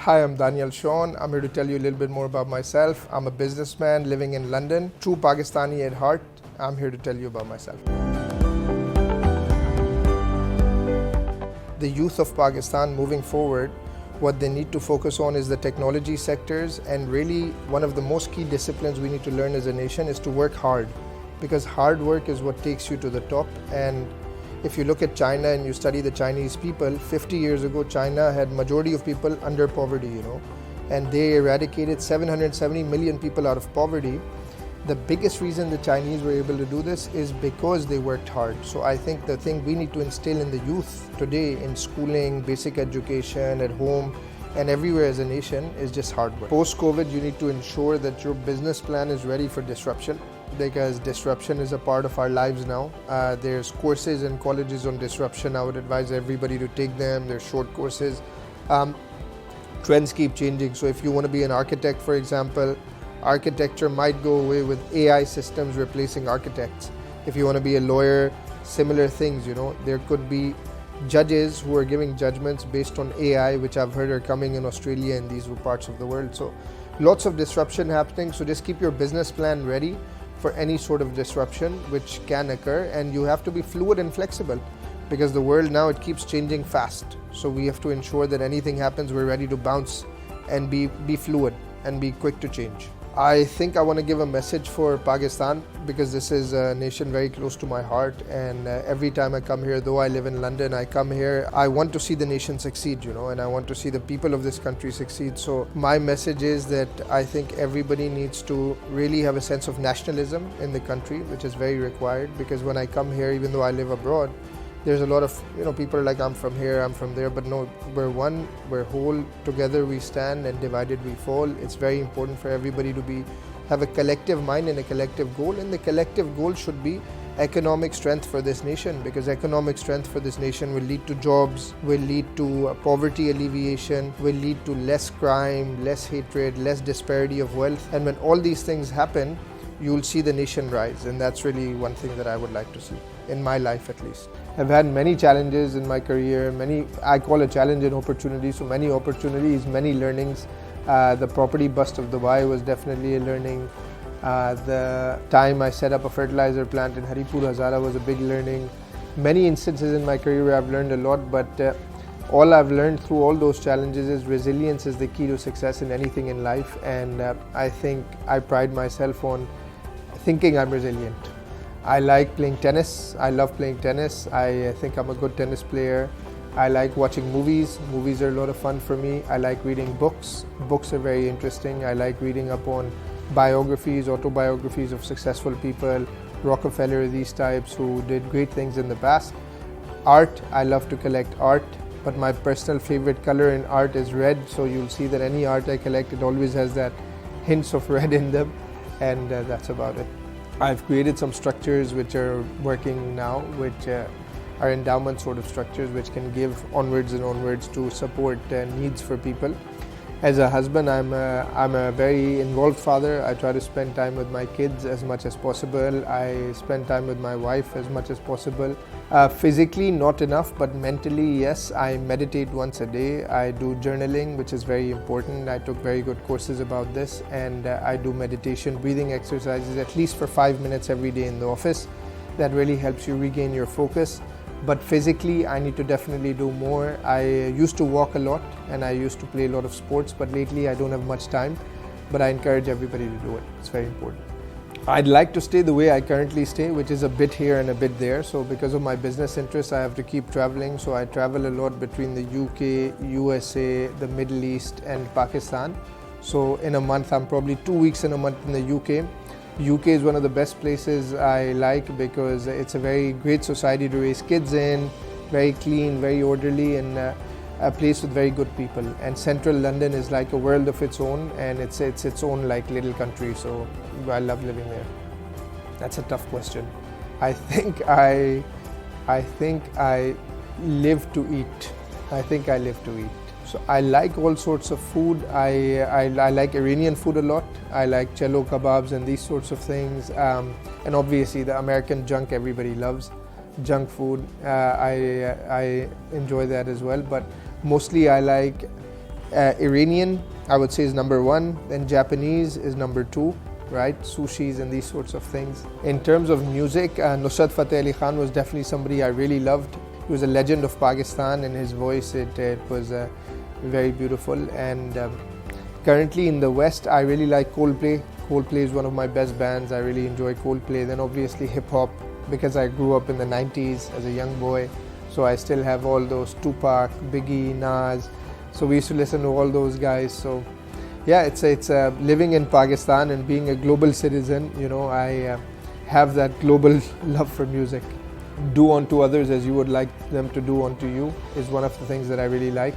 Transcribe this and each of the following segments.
Hi, I'm Danial Schon. I'm here to tell you a little bit more about myself. I'm a businessman living in London, true Pakistani at heart. I'm here to tell you about myself. The youth of Pakistan moving forward, what they need to focus on is the technology sectors, and really one of the most key disciplines we need to learn as a nation is to work hard, because hard work is what takes you to the top. And if you look at China and you study the Chinese people, 50 years ago China had majority of people under poverty, and they eradicated 770 million people out of poverty. The biggest reason the Chinese were able to do this is because they worked hard. So I think the thing we need to instill in the youth today in schooling, basic education, at home, and everywhere as a nation is just hard work. Post-COVID, you need to ensure that your business plan is ready for disruption, because disruption is a part of our lives now. There's courses and colleges on disruption. I would advise everybody to take them. They're short courses. Trends keep changing. So if you want to be an architect, for example, architecture might go away with AI systems replacing architects. If you want to be a lawyer, similar things, there could be judges who are giving judgments based on AI, which I've heard are coming in Australia and these parts of the world. So lots of disruption happening. So just keep your business plan ready for any sort of disruption which can occur, and you have to be fluid and flexible, because the world now, it keeps changing fast. So we have to ensure that anything happens, we're ready to bounce and be fluid and be quick to change. I think I want to give a message for Pakistan, because this is a nation very close to my heart, and every time I come here, though I live in London, I come here, I want to see the nation succeed, and I want to see the people of this country succeed. So my message is that I think everybody needs to really have a sense of nationalism in the country, which is very required, because when I come here, even though I live abroad, there's a lot of people like, I'm from here, I'm from there, but no, we're one, we're whole, together we stand, and divided we fall. It's very important for everybody to have a collective mind and a collective goal, and the collective goal should be economic strength for this nation, because economic strength for this nation will lead to jobs, will lead to poverty alleviation, will lead to less crime, less hatred, less disparity of wealth. And when all these things happen, you'll see the nation rise, and that's really one thing that I would like to see, in my life at least. I've had many challenges in my career, I call it challenge and opportunity, so many opportunities, many learnings. The property bust of Dubai was definitely a learning. The time I set up a fertilizer plant in Haripur, Hazara was a big learning. Many instances in my career where I've learned a lot, but all I've learned through all those challenges is resilience is the key to success in anything in life, and I think I pride myself on thinking I'm resilient. I like playing tennis. I love playing tennis. I think I'm a good tennis player. I like watching movies. Movies are a lot of fun for me. I like reading books. Books are very interesting. I like reading up on biographies, autobiographies of successful people, Rockefeller, these types who did great things in the past. Art, I love to collect art, but my personal favorite color in art is red. So you'll see that any art I collect, it always has that hints of red in them, and that's about it. I've created some structures which are working now, which are endowment sort of structures which can give onwards and onwards to support needs for people. As a husband, I'm a very involved father. I try to spend time with my kids as much as possible. I spend time with my wife as much as possible. Physically, not enough, but mentally, yes. I meditate once a day. I do journaling, which is very important. I took very good courses about this, and I do meditation, breathing exercises at least for 5 minutes every day in the office. That really helps you regain your focus. But physically, I need to definitely do more. I used to walk a lot, and I used to play a lot of sports, but lately I don't have much time. But I encourage everybody to do it. It's very important. I'd like to stay the way I currently stay, which is a bit here and a bit there. So because of my business interests, I have to keep traveling. So I travel a lot between the UK, USA, the Middle East, and Pakistan. So in a month, I'm probably 2 weeks in a month in the UK. UK is one of the best places I like, because it's a very great society to raise kids in, very clean, very orderly, and a place with very good people. And central London is like a world of its own, and it's its own like little country, so I love living there. That's a tough question. I think I live to eat. I think I live to eat. So I like all sorts of food. I like Iranian food a lot. I like cello kebabs and these sorts of things. And obviously the American junk everybody loves. Junk food, I enjoy that as well. But mostly I like Iranian, I would say, is number one. Then Japanese is number two, right? Sushis and these sorts of things. In terms of music, Nusrat Fateh Ali Khan was definitely somebody I really loved. He was a legend of Pakistan, and his voice, it was very beautiful. And currently in the West, I really like Coldplay. Coldplay is one of my best bands. I really enjoy Coldplay. Then obviously hip hop, because I grew up in the 90s as a young boy. So I still have all those Tupac, Biggie, Nas. So we used to listen to all those guys. So yeah, it's living in Pakistan and being a global citizen, you know, I have that global love for music. Do unto others as you would like them to do unto you is one of the things that I really like,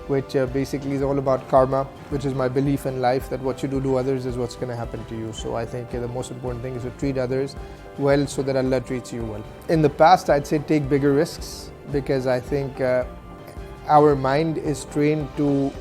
which basically is all about karma, which is my belief in life that what you do to others is what's going to happen to you. So I think the most important thing is to treat others well so that Allah treats you well. In the past, I'd say take bigger risks, because I think our mind is trained to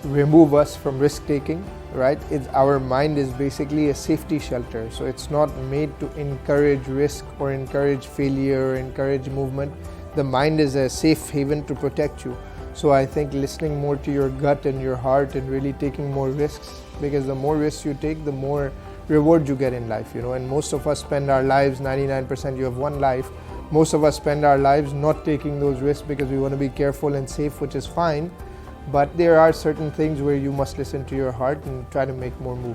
remove us from risk taking, right? Our mind is basically a safety shelter, so it's not made to encourage risk or encourage failure or encourage movement. The mind is a safe haven to protect you. So I think listening more to your gut and your heart and really taking more risks, because the more risks you take, the more reward you get in life, you know. And most of us spend our lives, 99%, you have one life, most of us spend our lives not taking those risks because we want to be careful and safe, which is fine. But there are certain things where you must listen to your heart and try to make more moves.